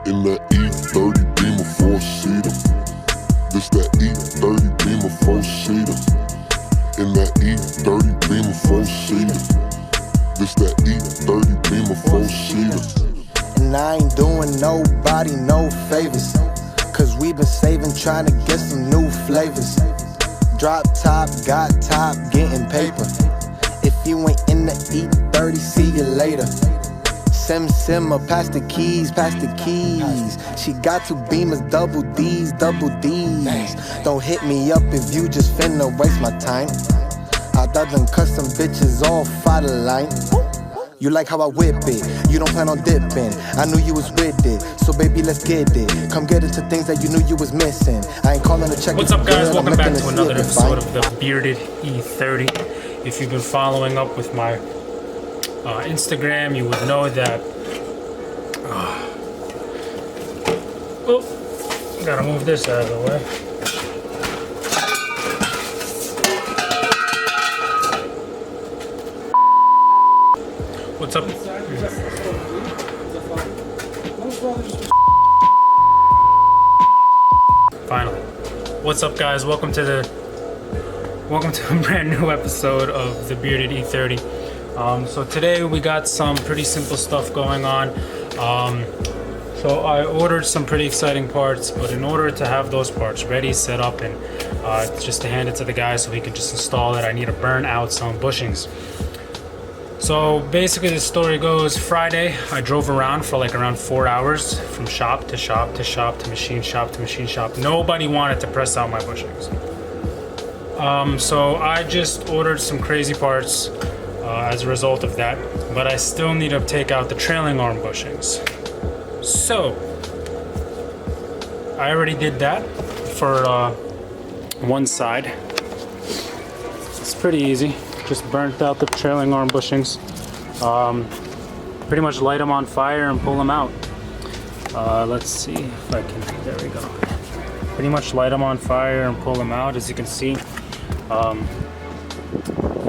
In that E30 Beamer 4-seater. This that E30 Beamer 4-seater. In that E30 Beamer 4-seater. This that E30 Beamer 4-seater. And I ain't doing nobody no favors, cause we been saving trying to get some new flavors. Drop top, got top, getting paper. If you ain't in the E30, see you later. Simmer, pass the keys, pass the keys. She got 2 Beamers, double D's, double D's. Don't hit me up if you just finna waste my time. I done cut some bitches off out of line. You like how I whip it, you don't plan on dipping. I knew you was with it, so baby let's get it. Come get into things that you knew you was missing. I ain't calling to check. What's up guys, welcome back to another episode of the Bearded E30. If you've been following up with my Instagram, you would know that gotta move this out of the way. What's up? Finally. What's up guys? Welcome to a brand new episode of the Bearded E30. So today we got some pretty simple stuff going on. So I ordered some pretty exciting parts, but in order to have those parts ready, set up, and just to hand it to the guy so he can just install it, I need to burn out some bushings. So basically the story goes, Friday I drove around for like around 4 hours from shop to shop to shop to machine shop to machine shop. Nobody wanted to press out my bushings. So I just ordered some crazy parts as a result of that, but I still need to take out the trailing arm bushings. So I already did that for one side. It's pretty easy. Just burnt out the trailing arm bushings. Pretty much light them on fire and pull them out. Let's see if I can, there we go. Pretty much light them on fire and pull them out. As you can see,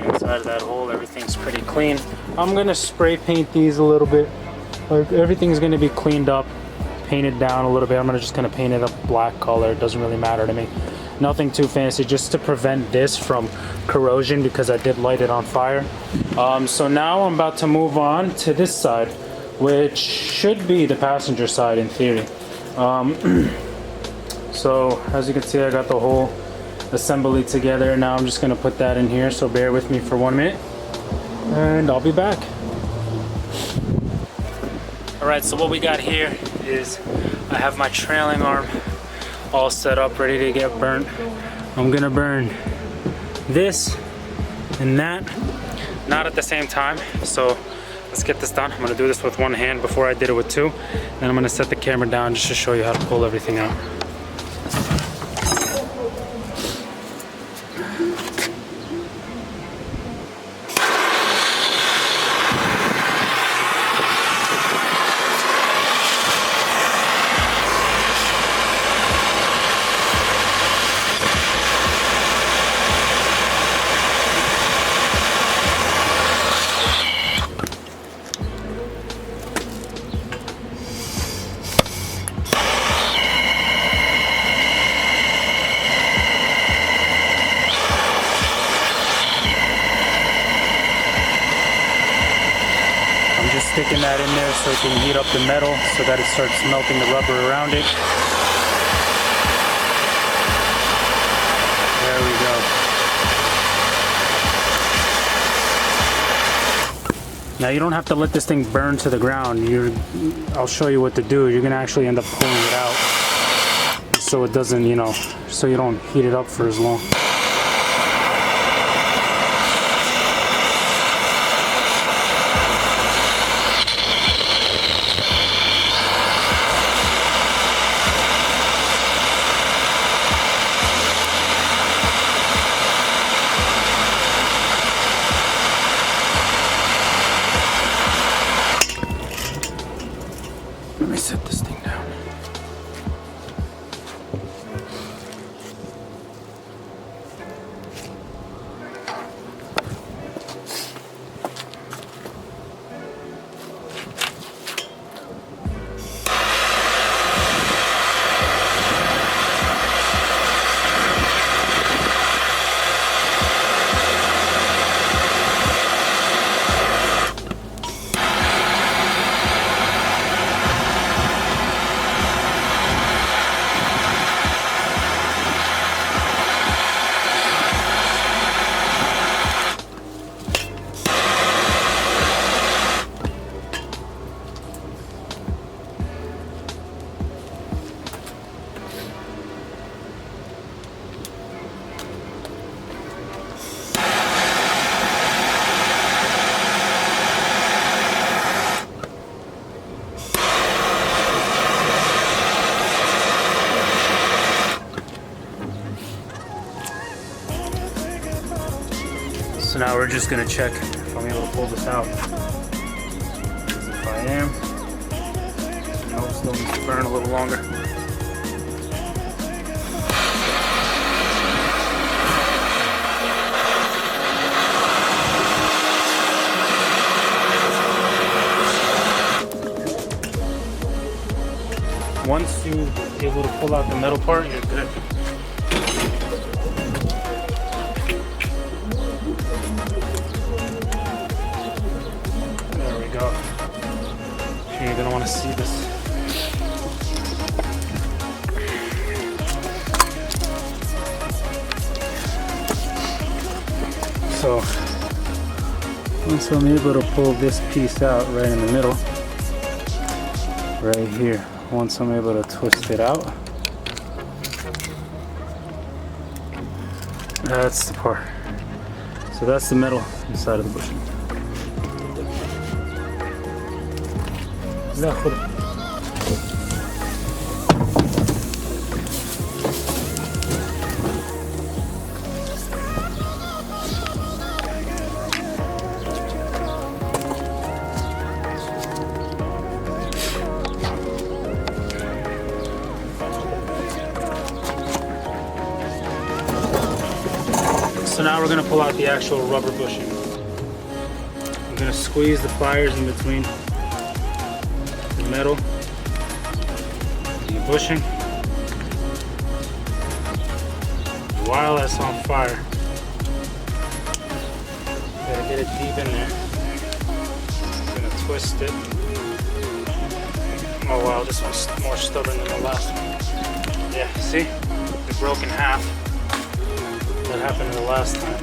inside of that hole, everything's pretty clean. I'm gonna spray paint these a little bit. Like everything's gonna be cleaned up, painted down a little bit. I'm just gonna paint it a black color. It doesn't really matter to me. Nothing too fancy, just to prevent this from corrosion because I did light it on fire. So now I'm about to move on to this side, which should be the passenger side in theory. So as you can see, I got the whole assembly together. Now I'm just gonna put that in here, so bear with me for 1 minute and I'll be back. Alright, so what we got here is I have my trailing arm all set up, ready to get burnt. I'm gonna burn this and that, not at the same time, so let's get this done. I'm gonna do this with one hand before I did it with two, and I'm gonna set the camera down just to show you how to pull everything out. Sticking that in there so it can heat up the metal so that it starts melting the rubber around it. There we go. Now you don't have to let this thing burn to the ground. I'll show you what to do. You're gonna actually end up pulling it out so it doesn't, so you don't heat it up for as long. Let me set this thing down. So now we're just gonna check if I'm able to pull this out. Because if I am, no, still needs to burn a little longer. Once you're able to pull out the metal part, you're good. There we go. You're gonna want to see this. So, once I'm able to pull this piece out right in the middle, right here, once I'm able to twist it out, that's the part. So that's the metal inside of the bushing. So now we're going to pull out the actual rubber bushing. I'm going to squeeze the pliers in between the metal and the bushing while that's on fire. Gotta get it deep in there. I'm going to twist it. Oh wow, this one's more stubborn than the last one. Yeah, see? It broke in half. That happened the last time.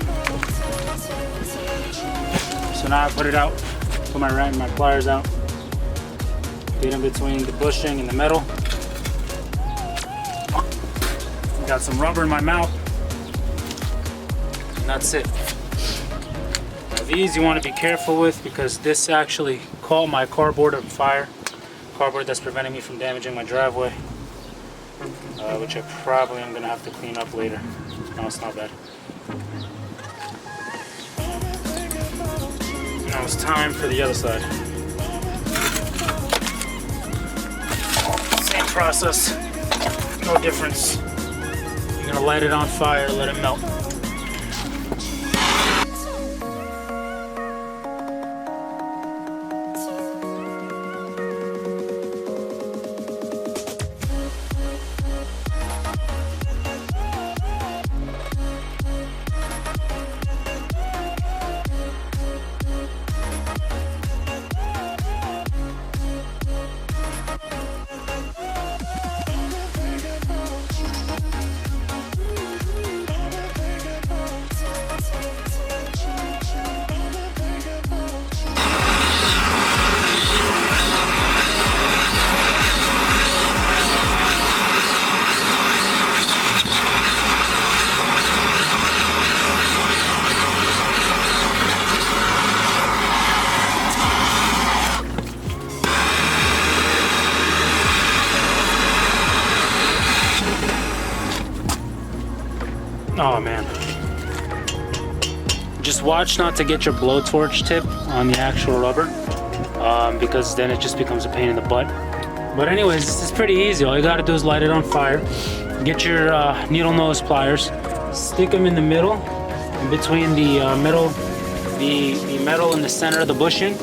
So now I put it out, put my pliers out, get in between the bushing and the metal. Got some rubber in my mouth, and that's it. Now these you want to be careful with because this actually caught my cardboard on fire. Cardboard that's preventing me from damaging my driveway, which I probably am going to have to clean up later. No, it's not bad. Now it's time for the other side. Same process, no difference. You're gonna light it on fire, let it melt. Oh man. Just watch not to get your blowtorch tip on the actual rubber, because then it just becomes a pain in the butt. But anyways, this is pretty easy. All you gotta do is light it on fire. Get your needle nose pliers, stick them in the middle, in between the the metal in the center of the bushing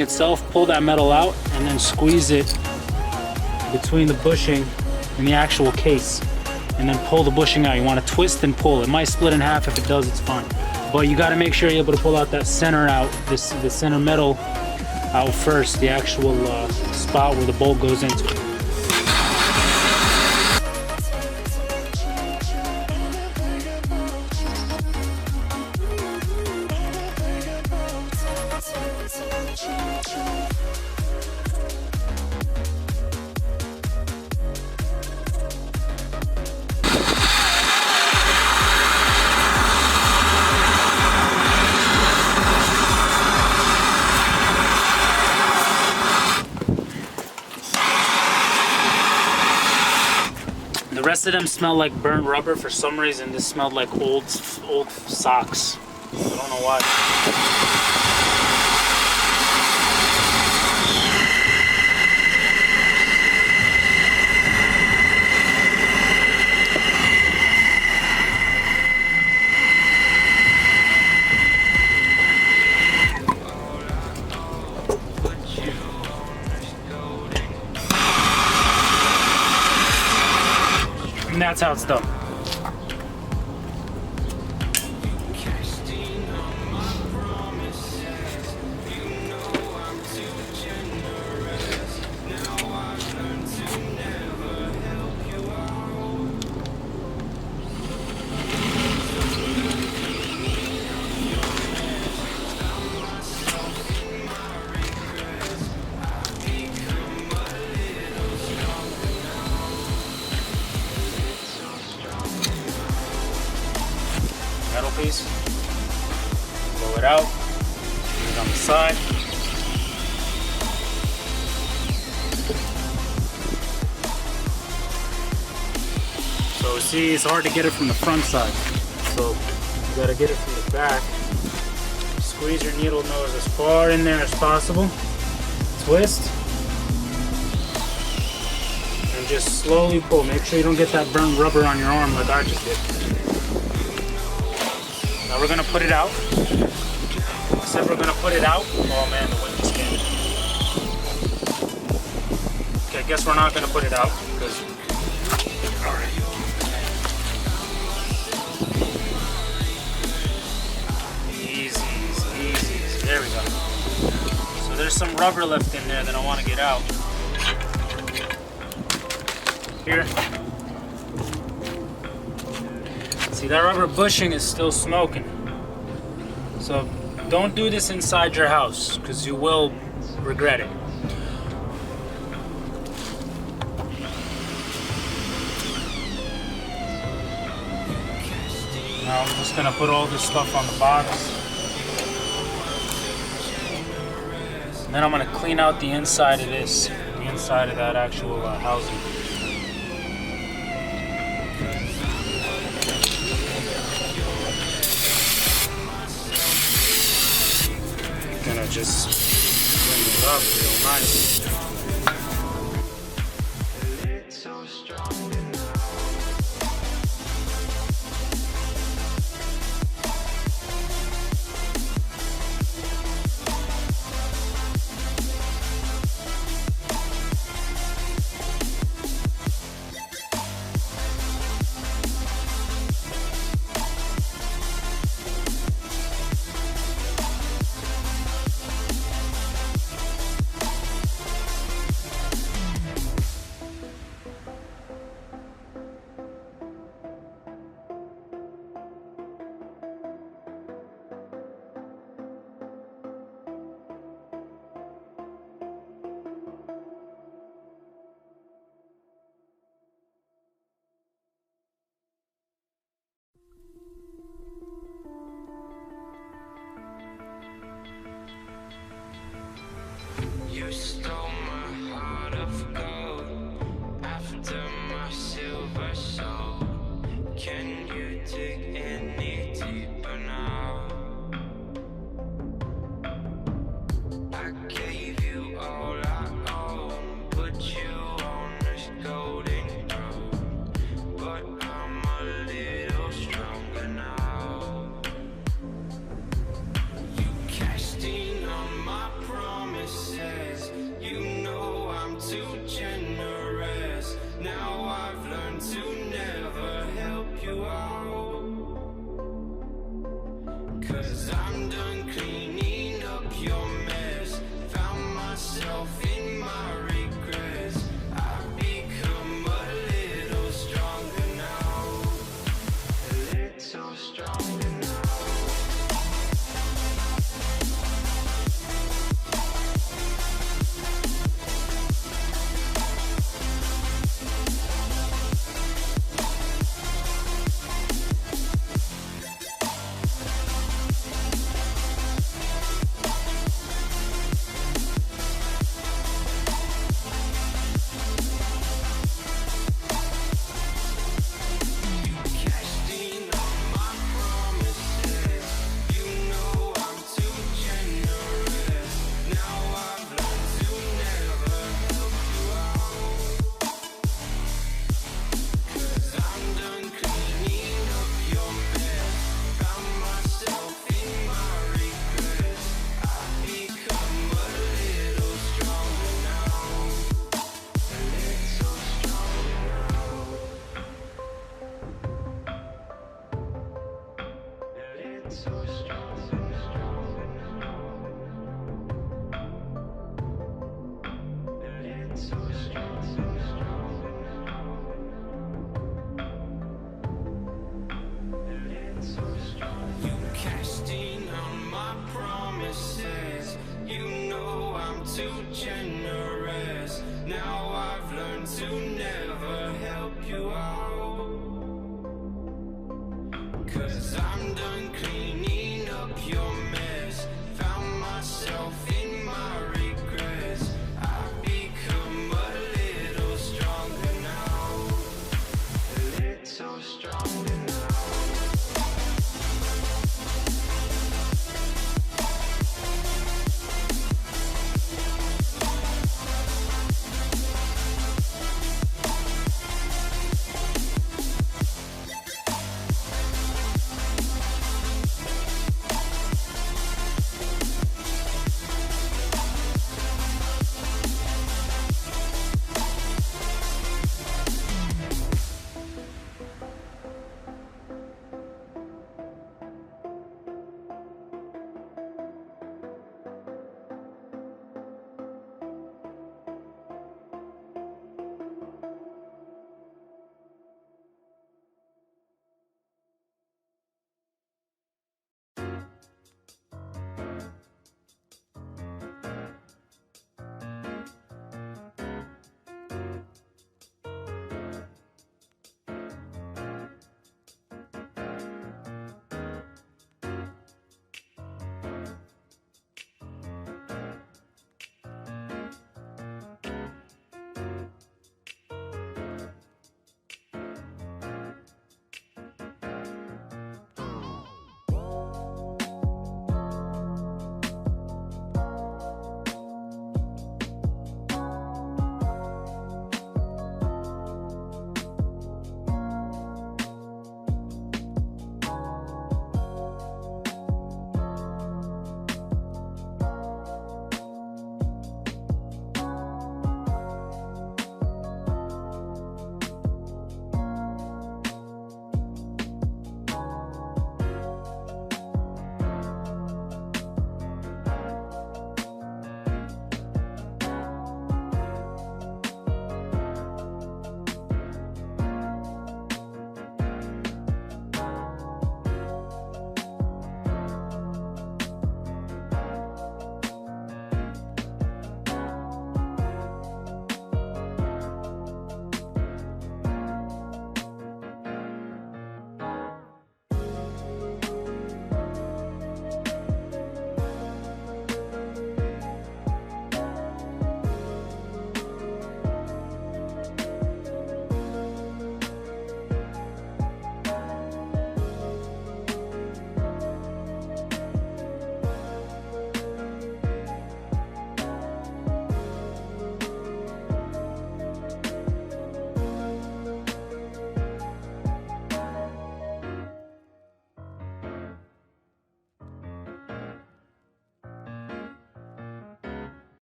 itself. Pull that metal out and then squeeze it between the bushing and the actual case. And then pull the bushing out. You want to twist and pull. It might split in half. If it does, it's fine. But you got to make sure you're able to pull out that center out, the center metal out first, the actual spot where the bolt goes into. The rest of them smell like burnt rubber. For some reason, this smelled like old socks. I don't know why. And that's how it's done. Metal piece, blow it out, put it on the side. So see, it's hard to get it from the front side. So you gotta get it from the back. Squeeze your needle nose as far in there as possible. Twist. And just slowly pull. Make sure you don't get that burnt rubber on your arm like I just did. Now we're gonna put it out. I said we're gonna put it out. Oh man, the wind just came. Okay, I guess we're not gonna put it out because. All right. Easy, easy, easy. There we go. So there's some rubber left in there that I want to get out. Here. See, that rubber bushing is still smoking. So don't do this inside your house because you will regret it. Now I'm just gonna put all this stuff on the box. And then I'm gonna clean out the inside of this, the inside of that actual housing. Gonna just bring it up real nice. to never help you out, 'cause I'm done cleaning up your mess. Found myself in my regrets. I've become a little stronger now, a little stronger now.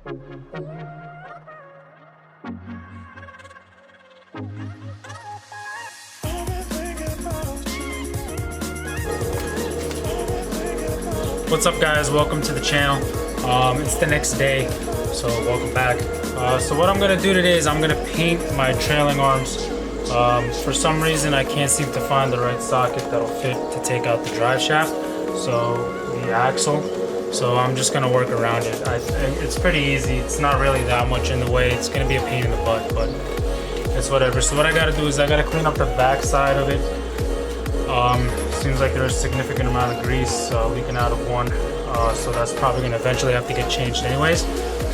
What's up, guys? Welcome to the channel. It's the next day, so welcome back. So what I'm gonna do today is I'm gonna paint my trailing arms. For some reason I can't seem to find the right socket that'll fit to take out the drive shaft, so the axle. So I'm just gonna work around it. It's pretty easy. It's not really that much in the way. It's gonna be a pain in the butt, but it's whatever. So what I gotta do is I gotta clean up the back side of it. Seems like there's a significant amount of grease leaking out of one, so that's probably going to eventually have to get changed anyways.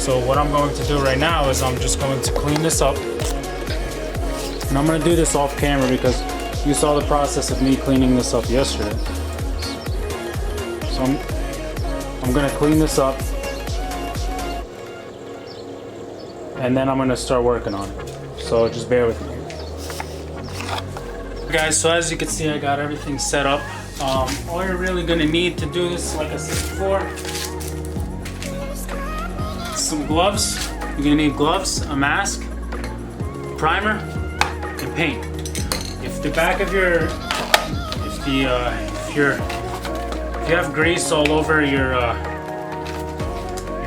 So what I'm going to do right now is I'm just going to clean this up, and I'm going to do this off camera because you saw the process of me cleaning this up yesterday. So I'm going to clean this up, and then I'm going to start working on it. So just bear with me. Guys, so as you can see, I got everything set up. All you're really gonna need to do this, like I said before, some gloves. You're gonna need gloves, a mask, primer, and paint. If the back of your, if you have grease all over your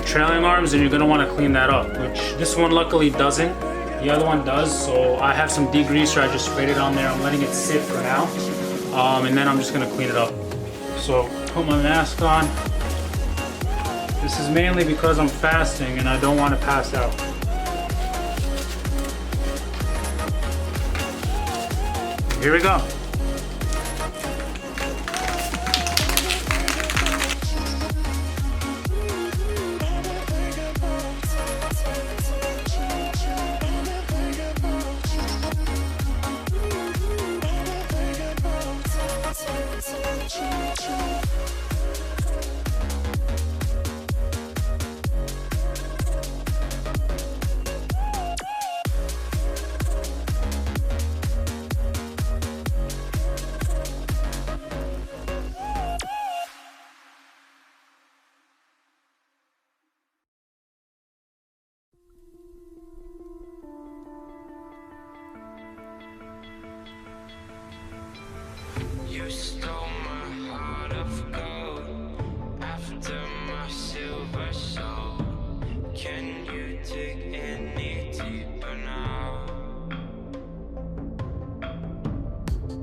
trailing arms, then you're gonna want to clean that up. Which this one luckily doesn't. The other one does, so I have some degreaser. I just sprayed it on there. I'm letting it sit for now, and then I'm just gonna clean it up. So put my mask on. This is mainly because I'm fasting and I don't want to pass out. Here we go. You stole my heart of gold after my silver soul. Can you dig any deeper now?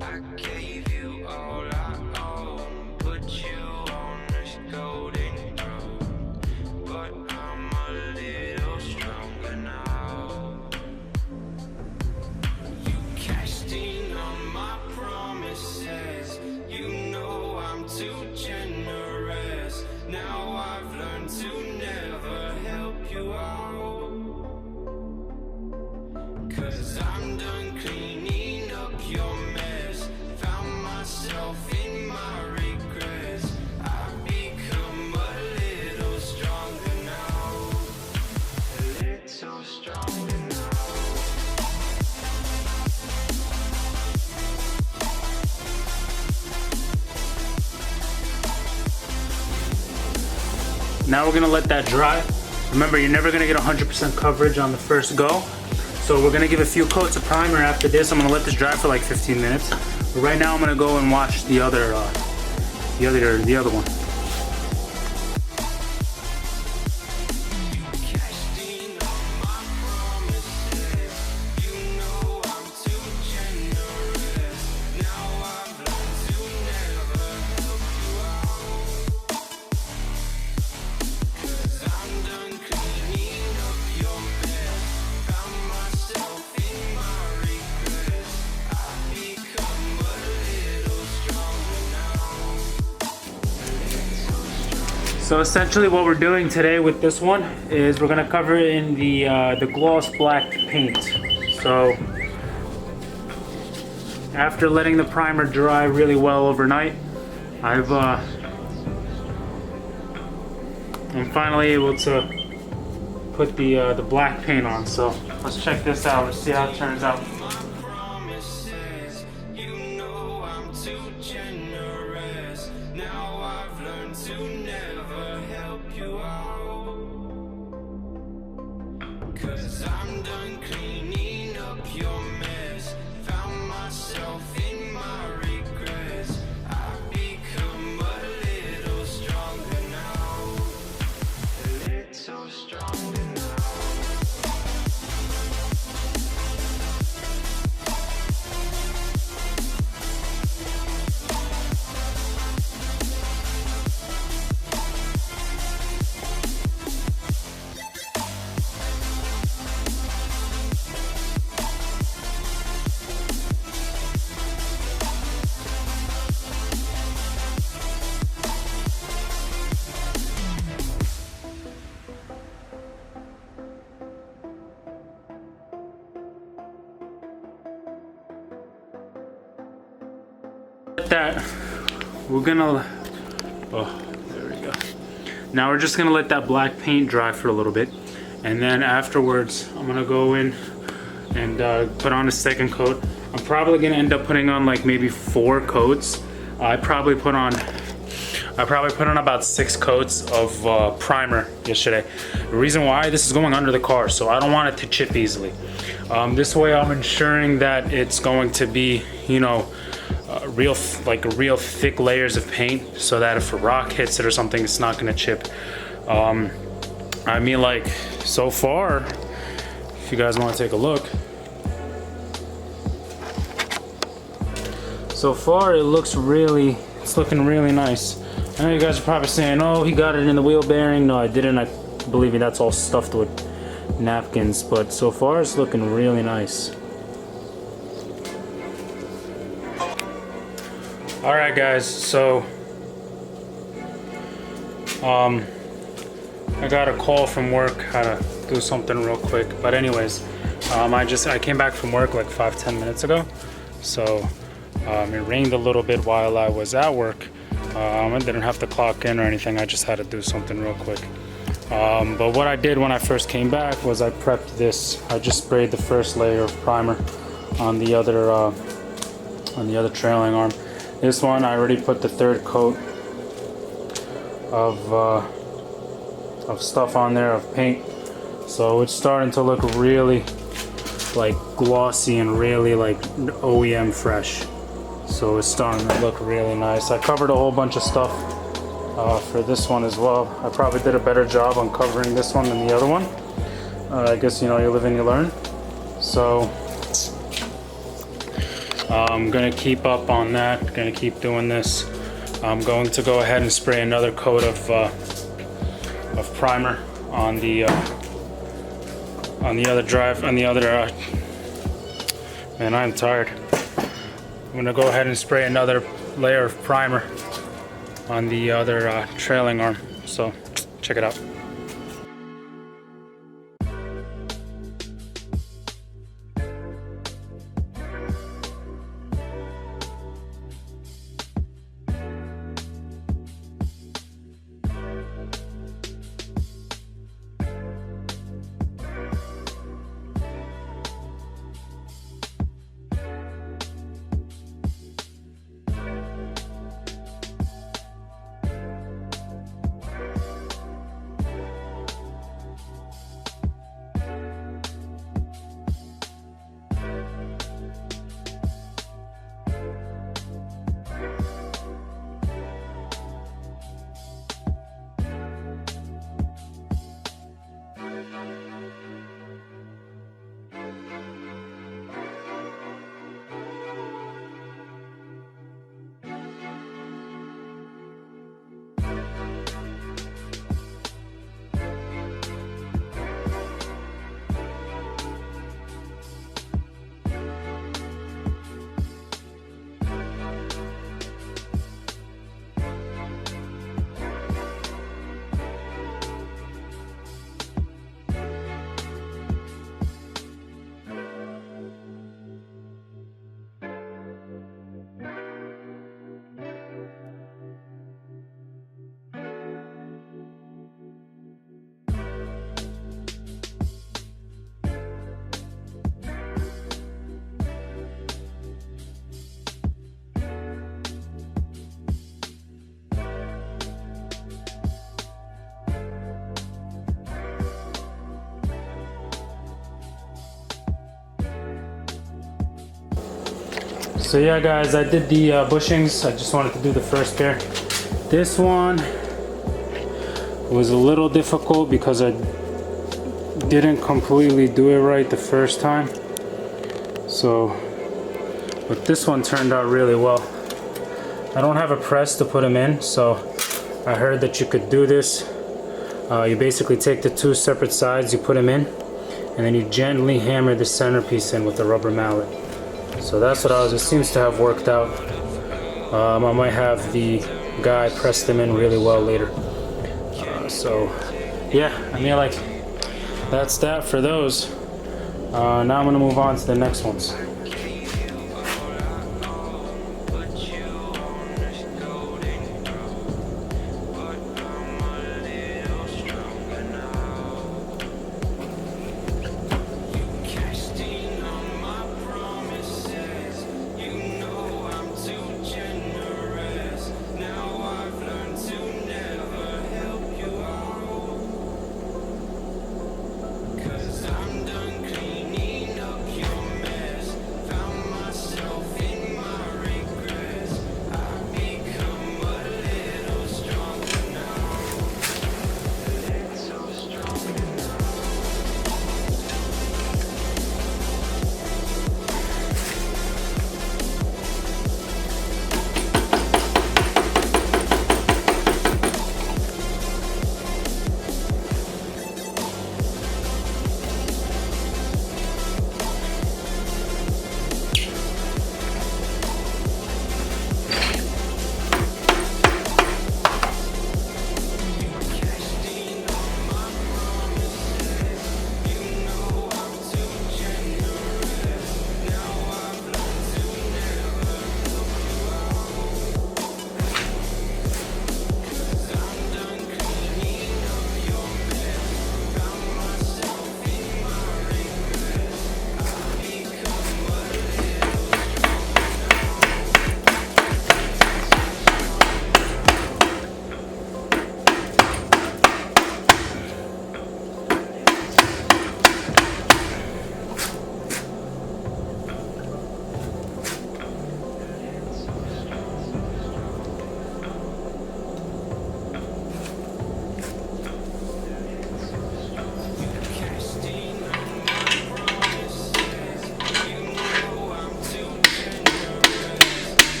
I gave you all I own, put you on this golden throne, but I'm a little stronger now. You cashed in on my promises. You know I'm too generous. Now I've learned to never help you out. 'Cause I'm done cleaning up your mess. Found myself in my regrets. I've become a little stronger now. A little stronger now. Now we're gonna let that dry. Remember, you're never gonna get 100% coverage on the first go. So we're gonna give a few coats of primer after this. I'm gonna let this dry for like 15 minutes. But right now I'm gonna go and wash the other one. So essentially what we're doing today with this one is we're gonna cover it in the gloss black paint. So after letting the primer dry really well overnight, I'm finally able to put the black paint on. So let's check this out. Let's see how it turns out. I'm done cleaning up your mess. Found myself in my regrets. I've become a little stronger now. A little stronger now. That we're gonna, oh, there we go. Now we're just gonna let that black paint dry for a little bit, and then afterwards I'm gonna go in and put on a second coat. I'm probably gonna end up putting on like maybe 4 coats. I probably put on about 6 coats of primer yesterday. The reason why, this is going under the car, so I don't want it to chip easily. This way I'm ensuring that it's going to be, you know, real thick layers of paint, so that if a rock hits it or something, it's not gonna chip. I mean, like, so far, if you guys want to take a look, so far it looks really, it's looking really nice. I know you guys are probably saying, oh, he got it in the wheel bearing. No, I didn't. I believe me, that's all stuffed with napkins, but so far it's looking really nice. Alright guys, so I got a call from work, had to do something real quick, but anyways, I came back from work like 5-10 minutes ago, so it rained a little bit while I was at work. I didn't have to clock in or anything, I just had to do something real quick. But what I did when I first came back was I prepped this. I just sprayed the first layer of primer on the other trailing arm. This one, I already put the 3rd coat of stuff on there, of paint. So it's starting to look really like glossy and really like OEM fresh. So it's starting to look really nice. I covered a whole bunch of stuff for this one as well. I probably did a better job on covering this one than the other one. I guess, you know, you live and you learn. So I'm gonna keep up on that, gonna keep doing this. I'm going to go ahead and spray another coat of primer on the other drive, man, I'm tired. I'm gonna go ahead and spray another layer of primer on the other trailing arm. So check it out. So yeah guys, I did the bushings. I just wanted to do the first pair. This one was a little difficult because I didn't completely do it right the first time. So, but this one turned out really well. I don't have a press to put them in, so I heard that you could do this. You basically take the two separate sides, you put them in, and then you gently hammer the centerpiece in with a rubber mallet. So that's what it seems to have worked out. I might have the guy press them in really well later. So yeah, I mean, like, that's that for those. Now I'm gonna move on to the next ones.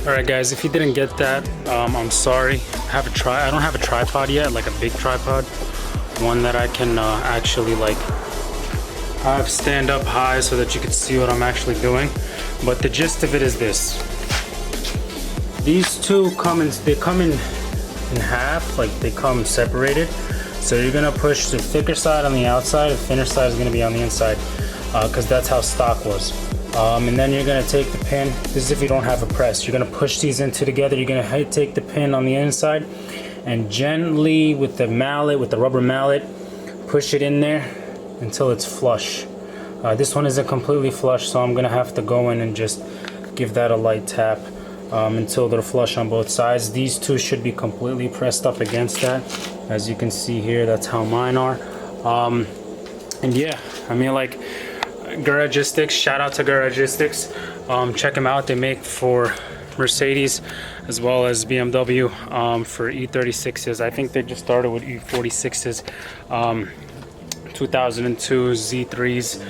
Alright guys, if you didn't get that, I'm sorry. I don't have a tripod yet, like a big tripod. One that I can actually like have stand up high so that you can see what I'm actually doing. But the gist of it is this. These two come in half, like they come separated. So you're gonna push the thicker side on the outside, the thinner side is gonna be on the inside, because that's how stock was. And then you're gonna take the pin, this is if you don't have a press, you're gonna push these into together, you're gonna take the pin on the inside and gently with the mallet, with the rubber mallet, push it in there until it's flush. This one isn't completely flush, so I'm gonna have to go in and just give that a light tap until they're flush on both sides. These two should be completely pressed up against that. As you can see here, that's how mine are. And yeah, I mean, like, Garagistics, shout out to Garagistics. Check them out. They make for Mercedes as well as BMW for E36s. I think they just started with E46s, 2002 Z3s.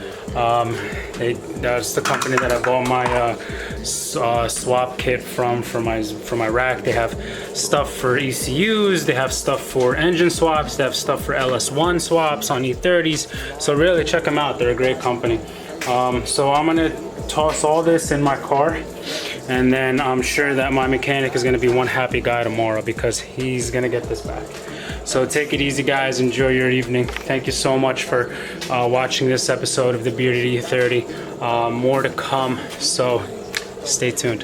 That's the company that I bought my swap kit from for my rack. They have stuff for ECUs, they have stuff for engine swaps, they have stuff for LS1 swaps on E30s. So really check them out, they're a great company. So I'm gonna toss all this in my car, and then I'm sure that my mechanic is gonna be one happy guy tomorrow because he's gonna get this back. So take it easy guys, enjoy your evening. Thank you so much for watching this episode of the Bearded E30. More to come, so stay tuned.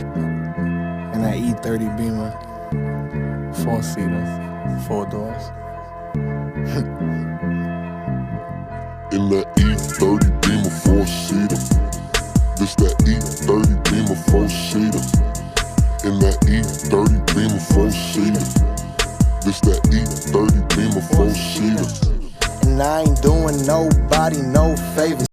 And that E30 Beamer, 4-seater, 4 doors. In that E30 Beamer four-seater. This that E30 Beamer four-seater. In that E30 Beamer four-seater. This that E30 Beamer four-seater. And I ain't doing nobody no favors.